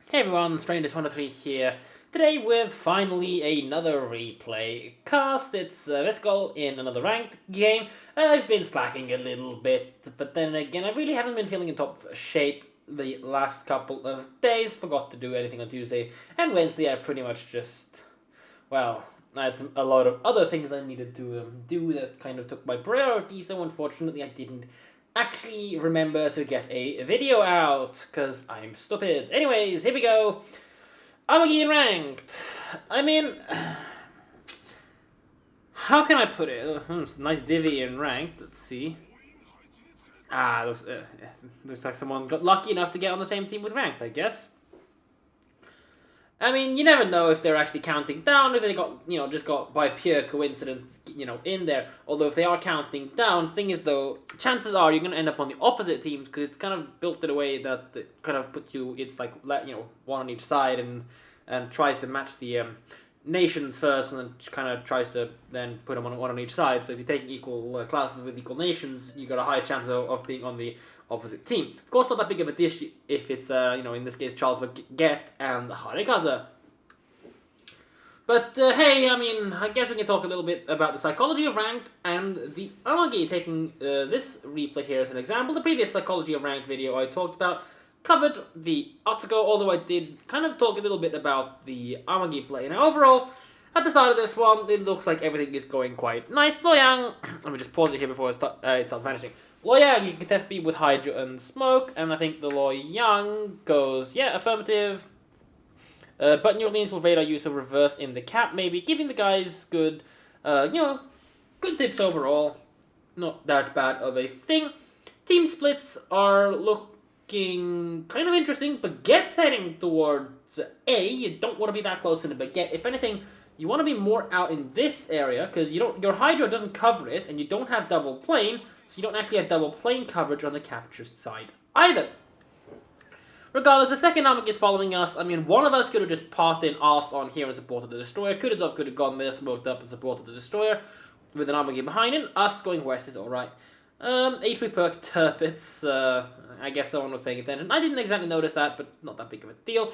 Hey everyone, Strangers103 here. Today with finally another replay cast. It's Vescol in another ranked game. I've been slacking a little bit, but then again, I really haven't been feeling in top shape the last couple of days. Forgot to do anything on Tuesday and Wednesday. I pretty much just, well, I had a lot of other things I needed to do that kind of took my priority, so unfortunately I didn't actually remember to get a video out, because I'm stupid. Anyways, here we go. Amagin ranked. I mean, how can I put it? It's nice divvy in ranked. Let's see. Looks like someone got lucky enough to get on the same team with ranked, I guess. I mean, you never know if they're actually counting down, if they got, just got by pure coincidence, in there. Although if they are counting down, thing is though, chances are you're going to end up on the opposite teams, because it's kind of built in a way that it kind of puts you, it's like, one on each side, and tries to match the nations first, and then kind of tries to then put them on one on each side. So if you're taking equal classes with equal nations, you got a higher chance of being on the opposite team. Of course, not that big of a dish if it's, in this case, Charles Baguette and Harikaze. But, hey, I mean, I guess we can talk a little bit about the psychology of ranked and the Amagi, taking this replay here as an example. The previous psychology of ranked video I talked about covered the Otsuko, although I did kind of talk a little bit about the Amagi play. Now, overall, at the start of this one, it looks like everything is going quite nice. Loyang, let me just pause it here before it starts vanishing. Loyang, you can contest B with Hydra and Smoke, and I think the Loyang goes, yeah, affirmative. But New Orleans will radar use of reverse in the cap, maybe, giving the guys good, good tips overall. Not that bad of a thing. Team splits are looking kind of interesting. Baguette's heading towards A. You don't want to be that close in a Baguette. If anything, you want to be more out in this area, because your Hydra doesn't cover it, and you don't have double plane, so you don't actually have double plane coverage on the captured side either. Regardless, the second Amagin is following us. I mean, one of us could have just popped in us on here and supported the Destroyer. Could have gone there, smoked up, and supported the Destroyer with an Amagin behind him. Us going west is alright. HP perk Turpits. I guess someone was paying attention. I didn't exactly notice that, but not that big of a deal.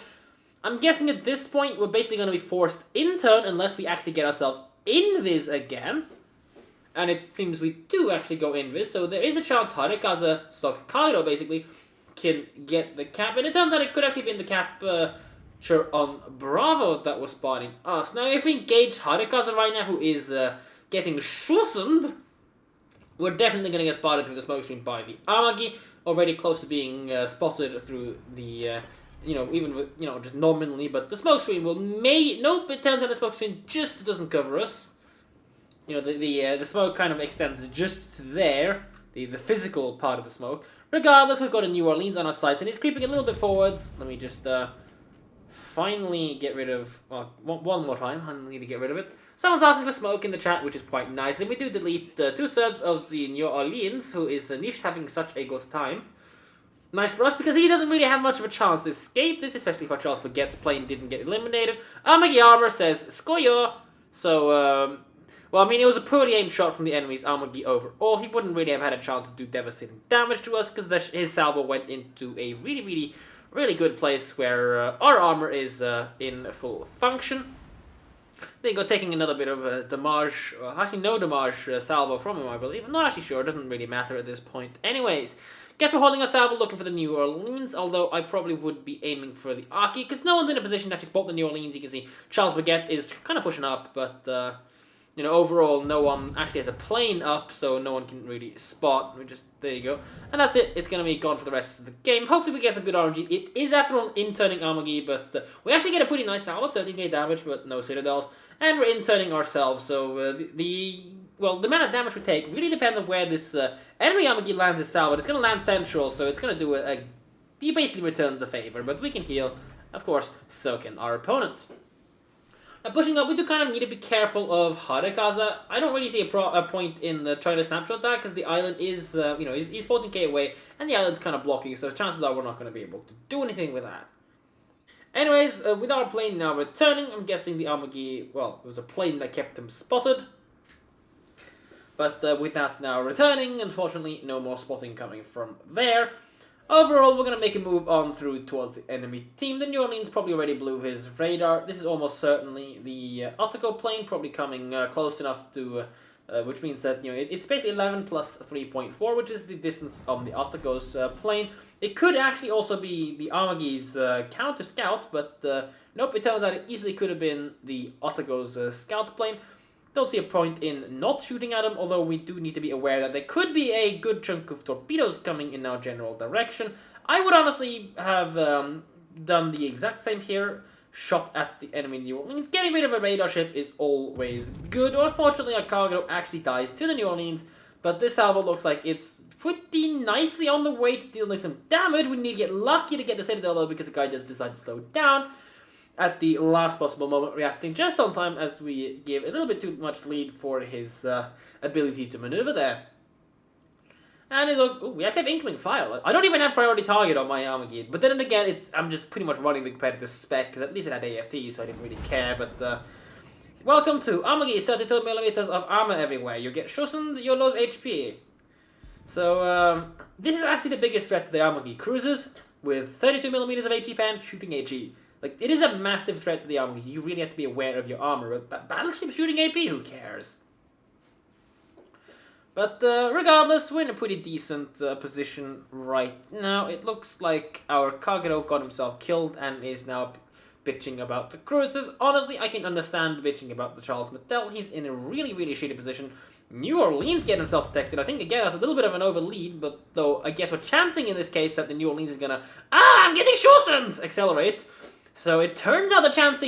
I'm guessing at this point we're basically going to be forced in turn unless we actually get ourselves invis again. And it seems we do actually go invis, so there is a chance Harikaze, stock Kaido basically, can get the cap. And it turns out it could actually be in the capture on Bravo that was spotting us. Now, if we engage Harikaze right now, who is getting shussened, we're definitely going to get spotted through the smoke screen by the Amagi, already close to being spotted through the, even with, just nominally, but the smoke screen will nope, it turns out the smoke screen just doesn't cover us. The smoke kind of extends just to there, the physical part of the smoke. Regardless, we've got a New Orleans on our sides, and he's creeping a little bit forwards. Let me just finally get rid of, one more time, I need to get rid of it. Someone's asking for smoke in the chat, which is quite nice, and we do delete 2/3 of the New Orleans, who is Nish having such a good time. Nice for us, because he doesn't really have much of a chance to escape this, especially if Charles Baguette's plane didn't get eliminated. Amagi Armor says, Skoyo! So, well, I mean, it was a poorly aimed shot from the enemy's Amagi overall. He wouldn't really have had a chance to do devastating damage to us, because his salvo went into a really, really good place where our armor is in full function. They go taking another bit of damage, actually no damage salvo from him, I believe. I'm not actually sure, it doesn't really matter at this point. Anyways, guess we're holding our salvo looking for the New Orleans, although I probably would be aiming for the Aki, because no one's in a position to actually spot the New Orleans. You can see Charles Baguette is kind of pushing up, but overall, no one actually has a plane up, so no one can really spot. There you go. And that's it. It's going to be gone for the rest of the game. Hopefully we get some good RNG. It is after all in-turning Amagi, but we actually get a pretty nice salvo, 13k damage, but no citadels. And we're in-turning ourselves, so the amount of damage we take really depends on where this enemy Amagi lands his salvo. It's going to land central, so it's going to do he basically returns a favor, but we can heal. Of course, so can our opponents. Now, pushing up, we do kind of need to be careful of Harikaze. I don't really see a point in trying to snapshot that, because the island is, he's 14k away, and the island's kind of blocking, so chances are we're not going to be able to do anything with that. Anyways, with our plane now returning, I'm guessing the Amagi, well, it was a plane that kept him spotted. But with that now returning, unfortunately, no more spotting coming from there. Overall, we're going to make a move on through towards the enemy team. The New Orleans probably already blew his radar. This is almost certainly the Ottigo plane, probably coming close enough to... which means that, you know, it's basically 11 plus 3.4, which is the distance of the Ottigo's plane. It could actually also be the Amagi's counter scout, but nope, it turns out it easily could have been the Ottigo's scout plane. Don't see a point in not shooting at him, although we do need to be aware that there could be a good chunk of torpedoes coming in our general direction. I would honestly have done the exact same here. Shot at the enemy New Orleans. Getting rid of a radar ship is always good. Unfortunately, our cargo actually dies to the New Orleans, but this salvo looks like it's pretty nicely on the way to dealing some damage. We need to get lucky to get the Citadel though, because the guy just decided to slow down at the last possible moment, reacting just on time as we give a little bit too much lead for his ability to maneuver there. And it look, we actually have incoming fire. I don't even have priority target on my Amagin, but then again, I'm just pretty much running the competitive spec, because at least it had AFT, so I didn't really care, but welcome to Amagin, 32mm of armor everywhere. You get Schussen, you lose HP. So, this is actually the biggest threat to the Amagin cruisers, with 32mm of HE pan, shooting HE. Like, it is a massive threat to the Amagin. You really have to be aware of your armor, but battleship shooting AP, who cares? But regardless, we're in a pretty decent position right now. It looks like our cargo got himself killed and is now bitching about the cruisers. Honestly, I can understand bitching about the Charles Martel. He's in a really, really shitty position. New Orleans get himself detected. I think, again, that's a little bit of an overlead, but though I guess we're chancing in this case that the New Orleans is gonna... I'm getting Schussen! Accelerate. So it turns out the chance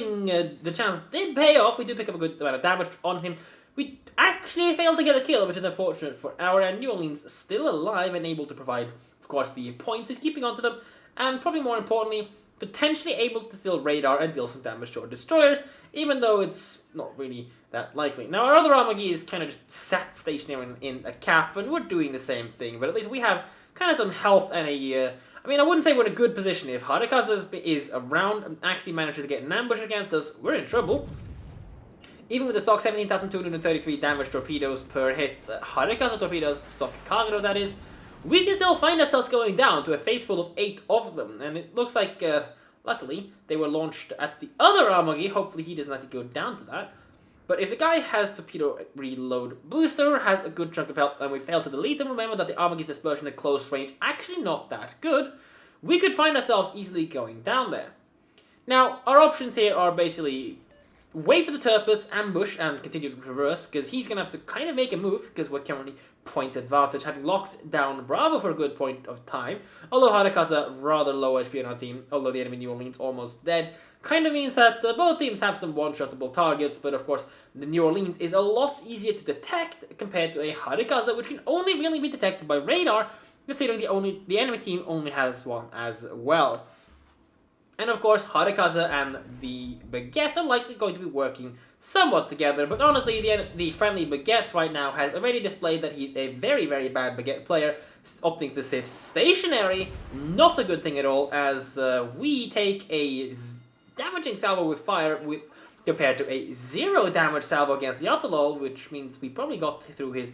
did pay off. We do pick up a good amount of damage on him. We actually failed to get a kill, which is unfortunate for our end. New Orleans still alive and able to provide, of course, the points. He's keeping on to them, and probably more importantly, potentially able to steal radar and deal some damage to our destroyers, even though it's not really that likely. Now, our other Amagi is kind of just sat stationary in a cap, and we're doing the same thing, but at least we have kind of some health and a... I mean, I wouldn't say we're in a good position. If Harikaze is around and actually manages to get an ambush against us, we're in trouble. Even with the stock 17,233 damage torpedoes per hit, Harikaze torpedoes, stock cargo that is, we can still find ourselves going down to a face full of 8 of them. And it looks like, luckily, they were launched at the other Amagi. Hopefully he doesn't have to go down to that. But if the guy has torpedo reload booster, has a good chunk of health, and we fail to delete them, remember that the Amagi's dispersion at close range actually not that good, we could find ourselves easily going down there. Now, our options here are basically wait for the Turpets, ambush, and continue to reverse, because he's going to have to kind of make a move, because we're currently point advantage, having locked down Bravo for a good point of time. Although Harikaze rather low HP on our team, although the enemy New Orleans almost dead, kind of means that both teams have some one-shottable targets, but of course the New Orleans is a lot easier to detect compared to a Harikaze, which can only really be detected by radar, considering the enemy team only has one as well. And of course, Harikaze and the Baguette are likely going to be working somewhat together, but honestly, the friendly Baguette right now has already displayed that he's a very, very bad Baguette player, opting to sit stationary. Not a good thing at all, as we take a damaging salvo with fire compared to a 0 damage salvo against the Atolol, which means we probably got through his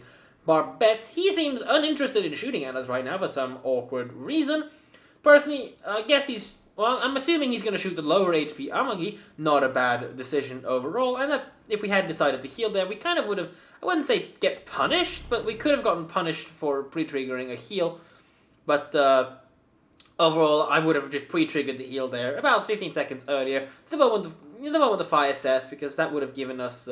barbettes. He seems uninterested in shooting at us right now for some awkward reason. Personally, I guess well, I'm assuming he's going to shoot the lower HP Amagi. Not a bad decision overall. And that if we had decided to heal there, we kind of would have, I wouldn't say get punished, but we could have gotten punished for pre-triggering a heal. But overall, I would have just pre-triggered the heal there about 15 seconds earlier, the moment the fire set, because that would have given us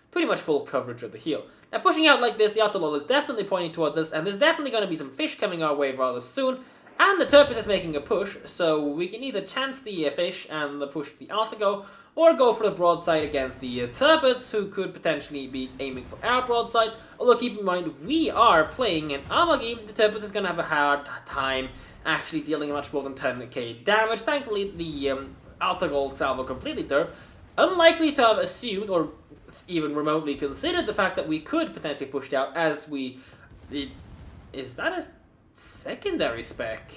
pretty much full coverage of the heal. Now, pushing out like this, the Atolol is definitely pointing towards us, and there's definitely going to be some fish coming our way rather soon. And the Turpus is making a push, so we can either chance the fish and push the Artigo, or go for the broadside against the Turpus, who could potentially be aiming for our broadside. Although keep in mind, we are playing an Amagi. The Turpus is going to have a hard time actually dealing much more than 10k damage. Thankfully, the Artigo salvo completely derp. Unlikely to have assumed, or even remotely considered, the fact that we could potentially push out as we... Is that a secondary spec?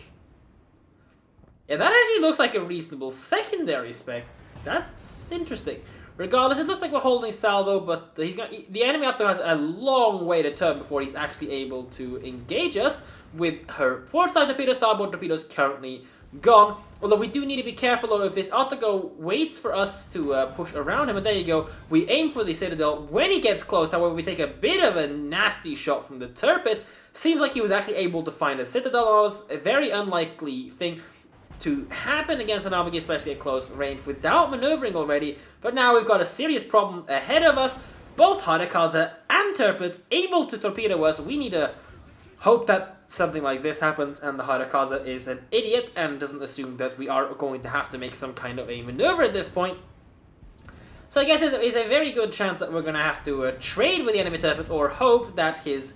Yeah, that actually looks like a reasonable secondary spec. That's interesting. Regardless, it looks like we're holding salvo, but the enemy up there has a long way to turn before he's actually able to engage us with her port side torpedo. Starboard torpedoes currently gone. Although we do need to be careful though, if this Ottogo waits for us to push around him, and there you go, we aim for the Citadel when he gets close. However, we take a bit of a nasty shot from the turret. Seems like he was actually able to find a Citadel on us. A very unlikely thing to happen against an Amagin, especially at close range, without maneuvering already. But now we've got a serious problem ahead of us. Both Hadakaza and Turpets able to torpedo us. We need to hope that something like this happens and the Hadakaza is an idiot and doesn't assume that we are going to have to make some kind of a maneuver at this point. So I guess there's a very good chance that we're going to have to trade with the enemy Turpet, or hope that his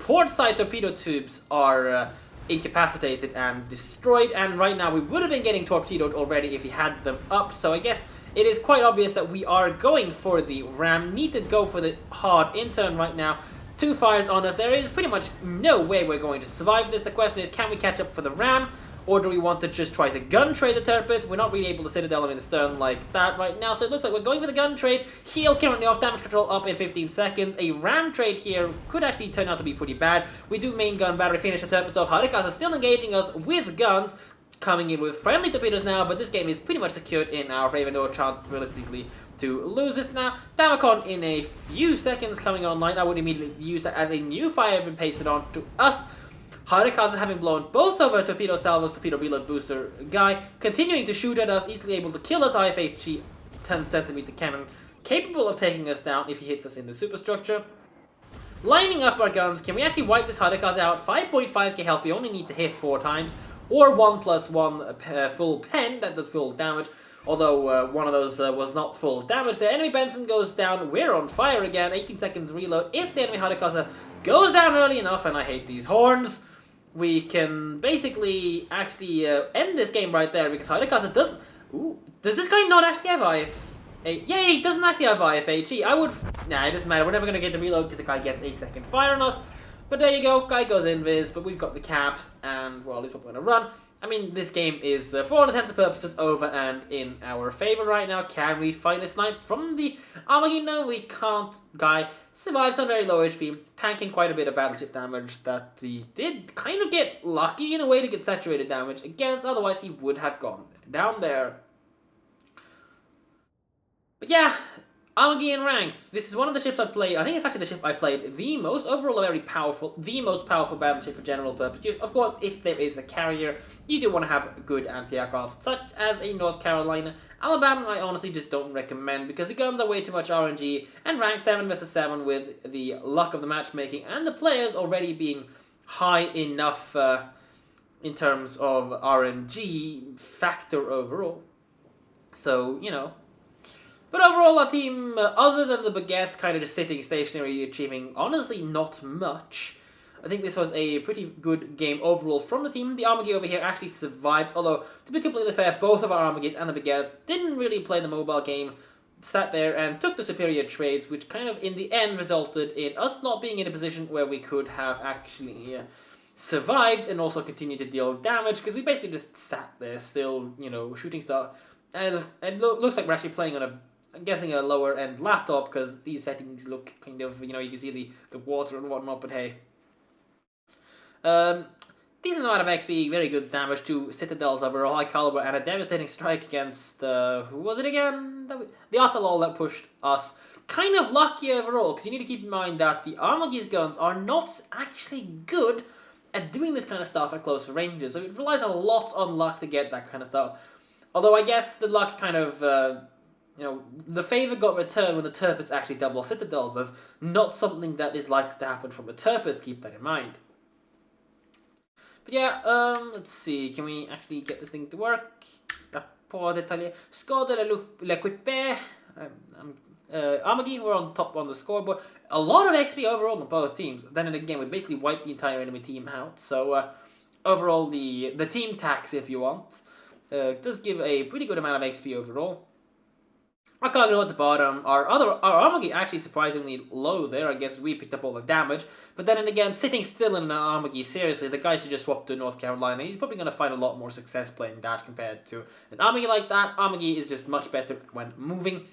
port side torpedo tubes are incapacitated and destroyed. And right now we would have been getting torpedoed already if he had them up. So I guess it is quite obvious that we are going for the ram. Need to go for the hard intern right now. 2 fires on us. There is pretty much no way we're going to survive this. The question is, can we catch up for the ram? Or do we want to just try to gun trade the turrets? We're not really able to Citadel him in the stern like that right now. So it looks like we're going for the gun trade. Heal currently off, damage control up in 15 seconds. A ram trade here could actually turn out to be pretty bad. We do main gun battery finish the turrets off. Harikas are still engaging us with guns. Coming in with friendly torpedoes now, but this game is pretty much secured in our favor. No chance realistically to lose this now. Damacon in a few seconds coming online. I would immediately use that as a new fire been pasted on to us. Harikaze having blown both of our torpedo salvos, torpedo reload booster guy, continuing to shoot at us, easily able to kill us IFHG 10cm cannon, capable of taking us down if he hits us in the superstructure. Lining up our guns, can we actually wipe this Harikaze out? 5.5k health, we only need to hit 4 times. Or 1+1 full pen, that does full damage. Although one of those was not full damage. The enemy Benson goes down, we're on fire again, 18 seconds reload. If the enemy Hadakaza goes down early enough, and I hate these horns, we can basically actually end this game right there, because Hadakaza doesn't... Ooh, does this guy not actually have yeah, he doesn't actually have IFHE. I would... Nah, it doesn't matter, we're never going to get the reload because the guy gets a second fire on us. But there you go, guy goes invis, but we've got the caps, and well, at least we're going to run. I mean, this game is, for all intents and purposes, over and in our favor right now. Can we find a snipe from the Amagin? No, we can't. Guy survives on very low HP, tanking quite a bit of battleship damage that he did kind of get lucky in a way to get saturated damage against, otherwise he would have gone down there. But yeah, Amagin ranked. This is one of the ships I played. I think it's actually the ship I played the most. Overall, a very powerful, the most powerful battleship for general purpose use. Of course, if there is a carrier, you do want to have good anti-aircraft, such as a North Carolina. Alabama, I honestly just don't recommend because the guns are way too much RNG, and ranked 7 vs 7 with the luck of the matchmaking and the players already being high enough in terms of RNG factor overall. So, you know. But overall, our team, other than the Baguettes kind of just sitting stationary, achieving honestly not much. I think this was a pretty good game overall from the team. The Amagi over here actually survived, although, to be completely fair, both of our Amagis and the Baguette didn't really play the mobile game, sat there and took the superior trades, which kind of, in the end, resulted in us not being in a position where we could have actually survived and also continued to deal damage, because we basically just sat there still, you know, shooting stuff. And it looks like we're actually playing on I'm guessing a lower end laptop, because these settings look kind of, you know, you can see the water and whatnot, but hey. Decent amount of XP, very good damage to Citadels overall, high caliber, and a devastating strike against, who was it again? The Atalol that pushed us. Kind of lucky overall, because you need to keep in mind that the Armagi's guns are not actually good at doing this kind of stuff at close ranges, so it relies a lot on luck to get that kind of stuff. Although I guess the luck kind of... you know, the favour got returned when the Turpets actually double Citadels. That's not something that is likely to happen from the Turpets, keep that in mind. But yeah, let's see, can we actually get this thing to work? Rapport détaillé. Score de l'équipe. Amagi were on top on the scoreboard. A lot of XP overall on both teams. Then again, we basically wiped the entire enemy team out. So overall, the team tax, if you want, does give a pretty good amount of XP overall. Akagano at the bottom, our Amagi actually surprisingly low there. I guess we picked up all the damage. But then again, sitting still in an Amagi, seriously, the guy should just swap to North Carolina. He's probably going to find a lot more success playing that compared to an Amagi like that. Amagi is just much better when moving.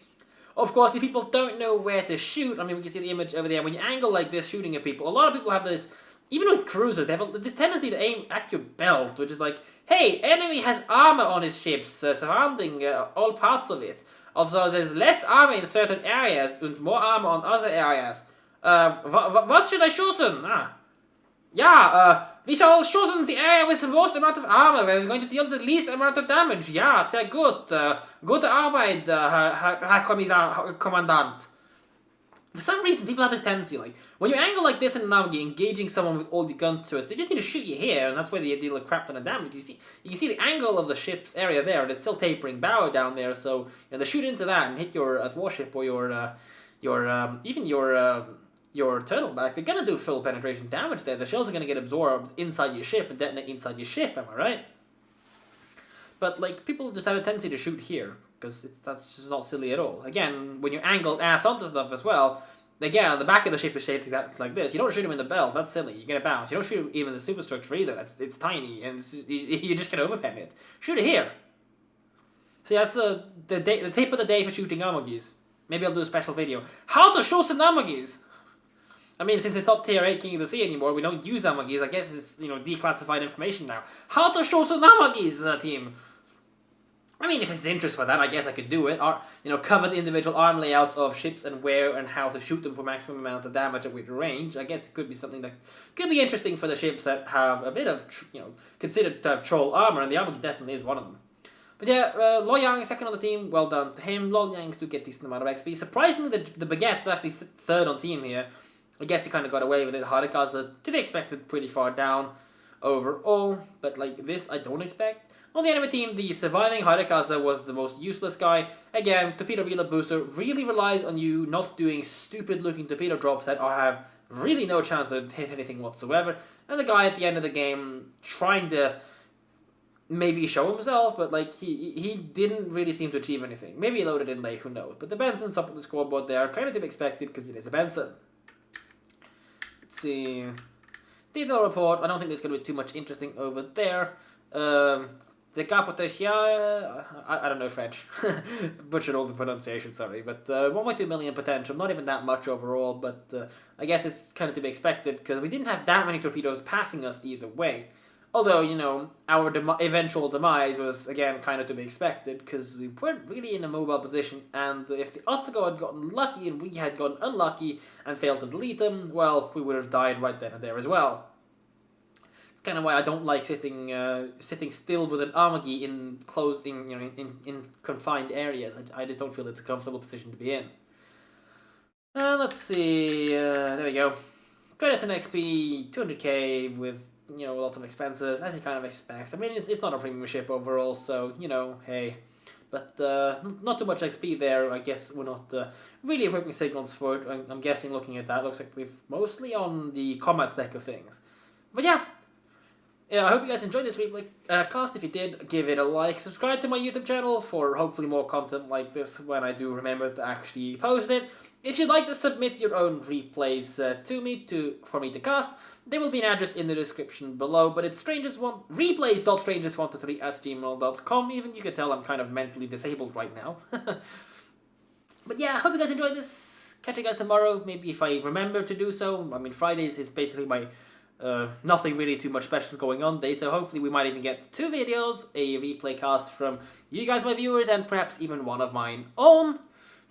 Of course, if people don't know where to shoot, I mean, we can see the image over there. When you angle like this, shooting at people, a lot of people have this, even with cruisers, they have this tendency to aim at your belt, which is like, hey, enemy has armor on his ships, surrounding all parts of it. Also, there's less armor in certain areas and more armor on other areas. Was should I schießen? We shall schießen the area with the most amount of armor. We're going to deal the least amount of damage. Ja, sehr gut. Gute Arbeit, Herr Commandant. For some reason, people have this tendency, like, when you angle like this in an Amagin, engaging someone with all the gun turrets, they just need to shoot you here, and that's where they deal a crap ton of damage. You can see the angle of the ship's area there, and it's still tapering bow down there, so they shoot into that and hit your warship or even your turtleback. They're gonna do full penetration damage there. The shells are gonna get absorbed inside your ship and detonate inside your ship. Am I right? But like, people just have a tendency to shoot here because that's just not silly at all. Again, when you angle ass onto stuff as well, again, the back of the ship is shaped like this. You don't shoot him in the belt. That's silly. You're gonna bounce. You don't shoot him even in the superstructure either. It's tiny and you're just gonna overpen it. Shoot it here. See, that's the tip of the day for shooting Amagis. Maybe I'll do a special video. How to shoot some Amagis. I mean, since it's not tier 8 King of the Sea anymore, we don't use Amagis. I guess it's, declassified information now. How to show some Amagis, team. I mean, if it's interest for that, I guess I could do it. Or, cover the individual arm layouts of ships and where and how to shoot them for maximum amount of damage at which range. I guess it could be something that could be interesting for the ships that have a bit of, considered to have troll armor, and the Amagi definitely is one of them. But yeah, Loyang is second on the team. Well done to him. Loyangs do get decent amount of XP. Surprisingly, the Baguette's actually third on team here. I guess he kind of got away with it. Harikaza, to be expected, pretty far down overall. But like this, I don't expect. On the enemy team, the surviving Harikaza was the most useless guy. Again, torpedo reload booster really relies on you not doing stupid looking torpedo drops that have really no chance to hit anything whatsoever. And the guy at the end of the game trying to maybe show himself, but like he didn't really seem to achieve anything. Maybe he loaded in late, who knows. But the Benson's up on the scoreboard there, kind of to be expected because it is a Benson. Let's see. Detail report. I don't think there's going to be too much interesting over there. The Capotechia, I don't know French. Butchered all the pronunciation, sorry. But 1.2 million potential, not even that much overall, but I guess it's kind of to be expected because we didn't have that many torpedoes passing us either way. Although, our eventual demise was, again, kind of to be expected because we weren't really in a mobile position, and if the Ottogo had gotten lucky and we had gotten unlucky and failed to delete them, well, we would have died right then and there as well. It's kind of why I don't like sitting still with an Amagi in closed, in confined areas. I just don't feel it's a comfortable position to be in. Let's see, there we go. Credits and XP, 200k with lots of expenses, as you kind of expect. I mean, it's not a premium ship overall, so, hey. But not too much XP there. I guess we're not really equipping signals for it. I'm guessing looking at that, looks like we've mostly on the combat spec of things. But yeah, I hope you guys enjoyed this replay cast. If you did, give it a like. Subscribe to my YouTube channel for hopefully more content like this when I do remember to actually post it. If you'd like to submit your own replays to me for me to cast, there will be an address in the description below, but it's replays.strangers123@gmail.com. Even you can tell I'm kind of mentally disabled right now. But yeah, I hope you guys enjoyed this. Catch you guys tomorrow, maybe if I remember to do so. I mean, Fridays is basically my nothing really too much special going on day, so hopefully we might even get 2 videos, a replay cast from you guys, my viewers, and perhaps even one of mine own.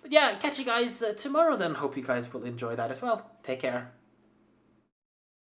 But yeah, catch you guys tomorrow then. Hope you guys will enjoy that as well. Take care.